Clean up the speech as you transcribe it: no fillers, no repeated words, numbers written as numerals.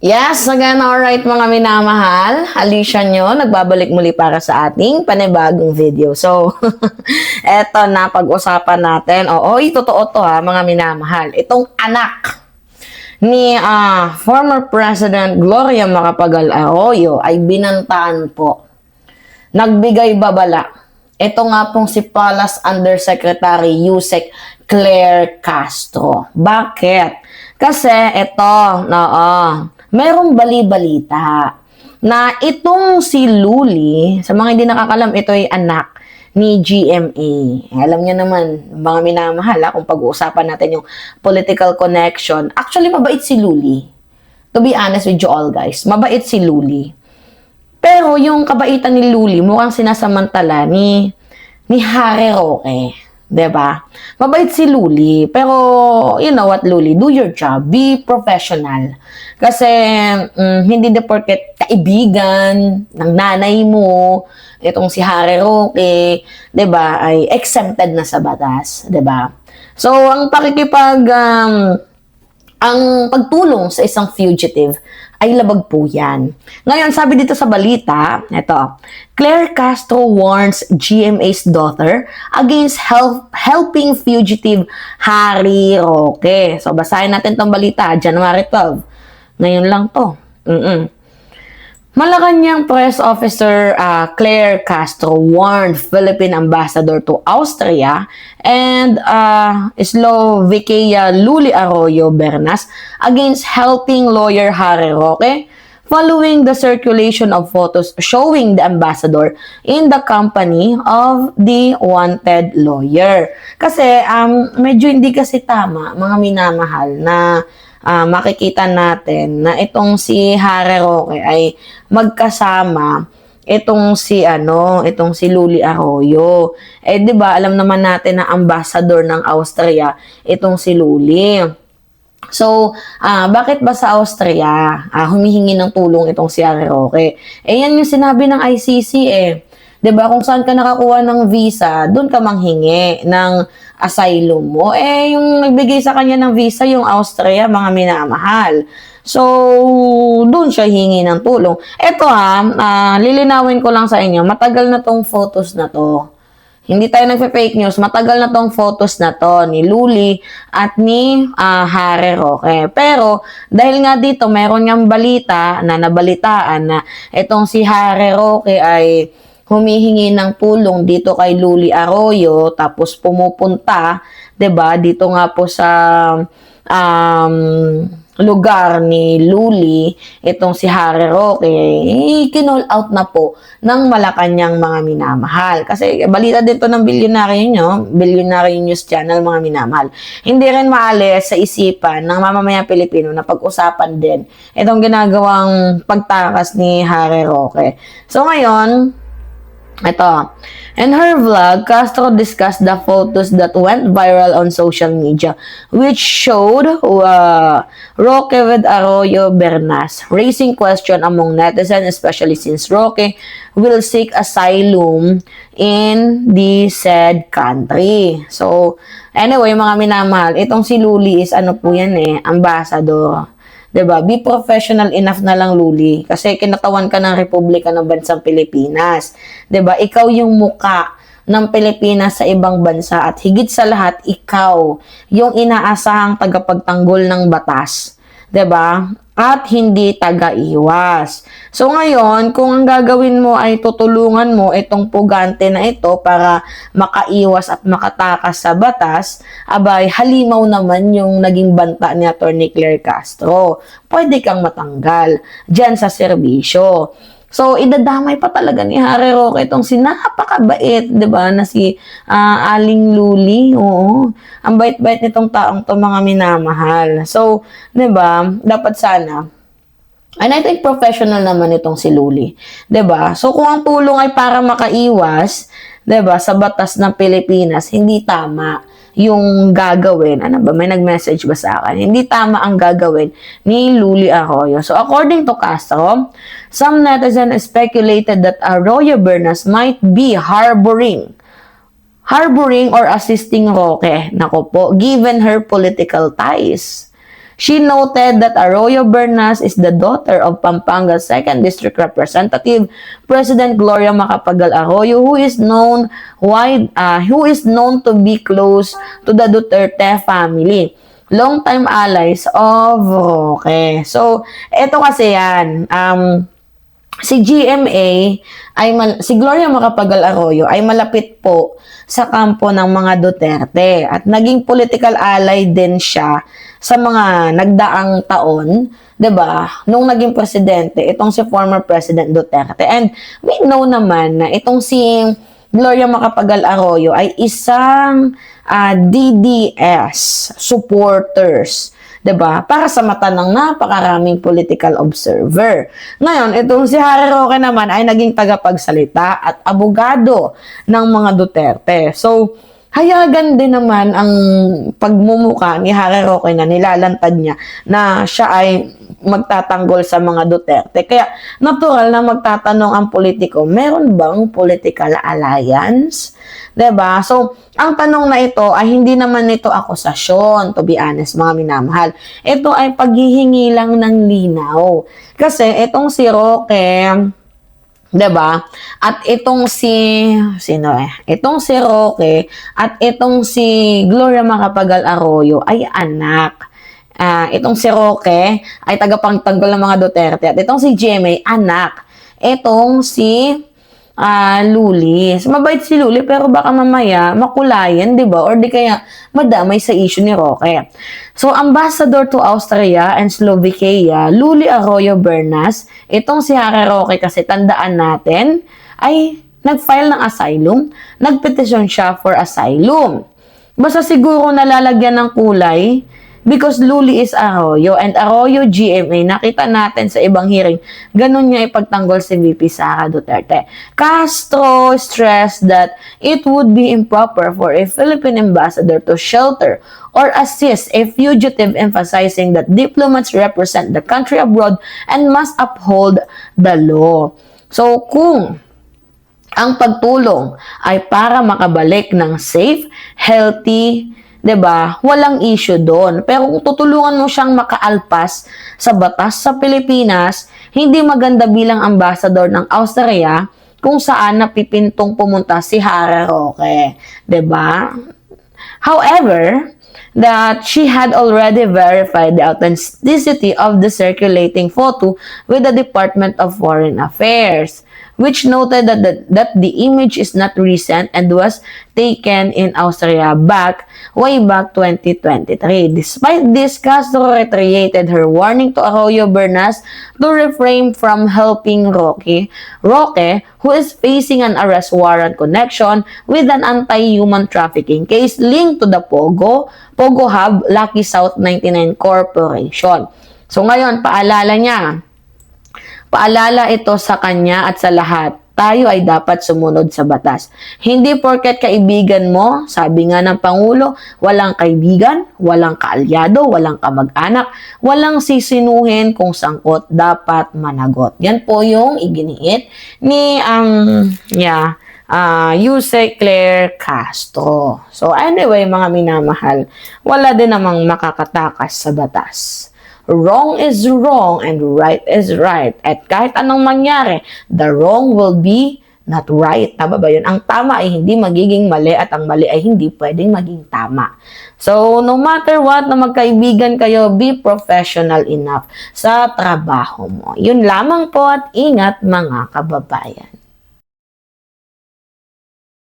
Yes, again, alright mga minamahal. Alicia nyo, nagbabalik muli para sa ating panibagong video. So, eto na pag-usapan natin. Oo, totoo to ha, mga minamahal. Itong anak ni former President Gloria Macapagal-Arroyo ay binantaan po. Nagbigay babala. Ito nga pong si Palace Undersecretary Yusek Claire Castro. Bakit? Kasi ito, merong bali-balita na itong si Luli, sa mga hindi nakakalam, ito ay anak ni GMA. Alam niyo naman, mga minamahal, kung pag-uusapan natin yung political connection. Actually, mabait si Luli. To be honest with you all guys, mabait si Luli. Pero yung kabaitan ni Luli, mukhang sinasamantala ni Harry Roque. Diba? Mabait si Luli. Pero, you know what, Luli? Do your job. Be professional. Kasi, hindi na porket kaibigan ng nanay mo, itong si Harry Roque, diba, ay exempted na sa batas. Diba? So, ang ang pagtulong sa isang fugitive ay labag po yan. Ngayon, sabi dito sa balita, ito, Claire Castro warns GMA's daughter against helping fugitive Harry Roque. So, basahin natin tong balita, January 12. Ngayon lang to. Malacanang press officer Claire Castro warned Philippine ambassador to Austria and Slovakia Luli Arroyo Bernas against helping lawyer Harry Roque following the circulation of photos showing the ambassador in the company of the wanted lawyer. Kasi medyo hindi kasi tama, mga minamahal, na makikita natin na itong si Harry Roque ay magkasama itong si Luli Arroyo. Eh 'di ba, alam naman natin na ambassador ng Austria itong si Luli. So, bakit ba sa Austria humihingi ng tulong itong si Harry Roque? Eh yan yung sinabi ng ICC eh. 'Di ba, kung saan ka nakakuha ng visa, doon ka manghingi ng asylum mo. Eh yung nagbigay sa kanya ng visa yung Austria, mga minamahal. So, doon siya hingi ng tulong. Ito lilinawin ko lang sa inyo, matagal na tong photos na to. Hindi tayo nagpe-fake news, matagal na tong photos na to ni Luli at ni Harry Roque. Pero, dahil nga dito, meron niyang balita na nabalitaan na itong si Harry Roque ay humihingi ng tulong dito kay Luli Arroyo, tapos pumupunta, 'di ba, dito nga po sa lugar ni Luli, itong si Harry Roque, kinall out na po ng Malacanang, mga minamahal. Kasi balita dito ng Billionaire News Channel, mga minamahal. Hindi rin maalis sa isipan ng mamamayang Pilipino na pag-usapan din itong ginagawang pagtakas ni Harry Roque. So ngayon, ito. In her vlog, Castro discussed the photos that went viral on social media, which showed Roque with Arroyo Bernas, raising question among netizens, especially since Roque will seek asylum in the said country. So, anyway, mga minamahal, itong si Luli is ambassador. 'Di ba? Be professional enough na lang, Luli, kasi kinatawan ka ng Republika ng Bansang Pilipinas. 'Di ba? Ikaw yung muka ng Pilipinas sa ibang bansa at higit sa lahat, ikaw yung inaasahang tagapagtanggol ng batas. 'Di ba? At hindi taga-iwas. So ngayon, kung ang gagawin mo ay tutulungan mo itong pugante na ito para makaiwas at makatakas sa batas, abay, halimaw naman yung naging banta ni Atty. Claire Castro. Pwede kang matanggal dyan sa serbisyo. So, idadamay pa talaga ni Harry Roque itong si napakabait, 'di ba, na si Aling Luli. Oo. Ang bait-bait nitong taong 'to, mga minamahal. So, 'di ba, dapat sana, and I think professional naman itong si Luli, 'di ba? So, kung ang tulong ay para makaiwas, 'di ba, sa batas ng Pilipinas, hindi tama yung gagawin. Ano ba? May nag-message ba sa akin? Hindi tama ang gagawin ni Luli Arroyo. So, according to Castro, some netizens speculated that Arroyo Bernas might be harboring or assisting Roque, nako po, given her political ties. She noted that Arroyo Bernas is the daughter of Pampanga's 2nd District Representative, President Gloria Macapagal Arroyo, who is known to be close to the Duterte family. Long-time allies of Roque. So, ito kasi yan. Si GMA, si Gloria Macapagal Arroyo ay malapit po sa kampo ng mga Duterte at naging political ally din siya sa mga nagdaang taon, 'di ba? Nung naging presidente, itong si former President Duterte. And we know naman na itong si Gloria Macapagal Arroyo ay isang DDS supporters, 'di ba? Para sa mata ng napakaraming political observer. Ngayon, itong si Harry Roque naman ay naging tagapagsalita at abogado ng mga Duterte. So, hayagan din naman ang pagmumuka ni Harry Roque na nilalantad niya na siya ay magtatanggol sa mga Duterte. Kaya natural na magtatanong ang politiko, meron bang political alliance? 'Di ba? So, ang tanong na ito ay hindi naman ito akusasyon, to be honest, mga minamahal. Ito ay paghihingi lang ng linaw. Kasi itong si Roque, 'di ba? At itong Itong si Roque at itong si Gloria Macapagal Arroyo ay anak. Itong si Roque ay tagapagtanggol ng mga Duterte at itong si GMA anak. Itong si Luli. Mabait si Luli pero baka mamaya makulayan, 'di ba? Or di kaya madamay sa issue ni Roque. So, ambassador to Austria and Slovakia, Luli Arroyo Bernas, itong si Harry Roque kasi tandaan natin, ay nag-file ng asylum, nagpetisyon siya for asylum. Basta siguro nalalagyan ng kulay because Luli is Arroyo and Arroyo GMA, nakita natin sa ibang hearing, ganun niya ipagtanggol si VP Sara Duterte. Castro stressed that it would be improper for a Philippine ambassador to shelter or assist a fugitive, emphasizing that diplomats represent the country abroad and must uphold the law. So, kung ang pagtulong ay para makabalik ng safe, healthy, 'di ba? Walang issue doon. Pero kung tutulungan mo siyang makaalpas sa batas sa Pilipinas, hindi maganda bilang ambassador ng Austria kung saan napipintong pumunta si Harry Roque, 'di ba? However, that she had already verified the authenticity of the circulating photo with the Department of Foreign Affairs, which noted that the image is not recent and was taken in Austria way back 2023. Despite this, Castro reiterated her warning to Arroyo Bernas to refrain from helping Roque, who is facing an arrest warrant connection with an anti-human trafficking case linked to the Pogo Hub Lucky South 99 Corporation. So ngayon, paalala ito sa kanya at sa lahat, tayo ay dapat sumunod sa batas. Hindi porket kaibigan mo, sabi nga ng Pangulo, walang kaibigan, walang kaalyado, walang kamag-anak, walang sisinuhin kung sangkot, dapat managot. Yan po yung iginiit ni Yuse Claire Castro. So anyway, mga minamahal, wala din namang makakatakas sa batas. Wrong is wrong and right is right. At kahit anong mangyari, the wrong will be not right. Tama ba yun? Ang tama ay hindi magiging mali at ang mali ay hindi pwedeng maging tama. So, no matter what, na magkaibigan kayo, be professional enough sa trabaho mo. Yun lamang po at ingat mga kababayan.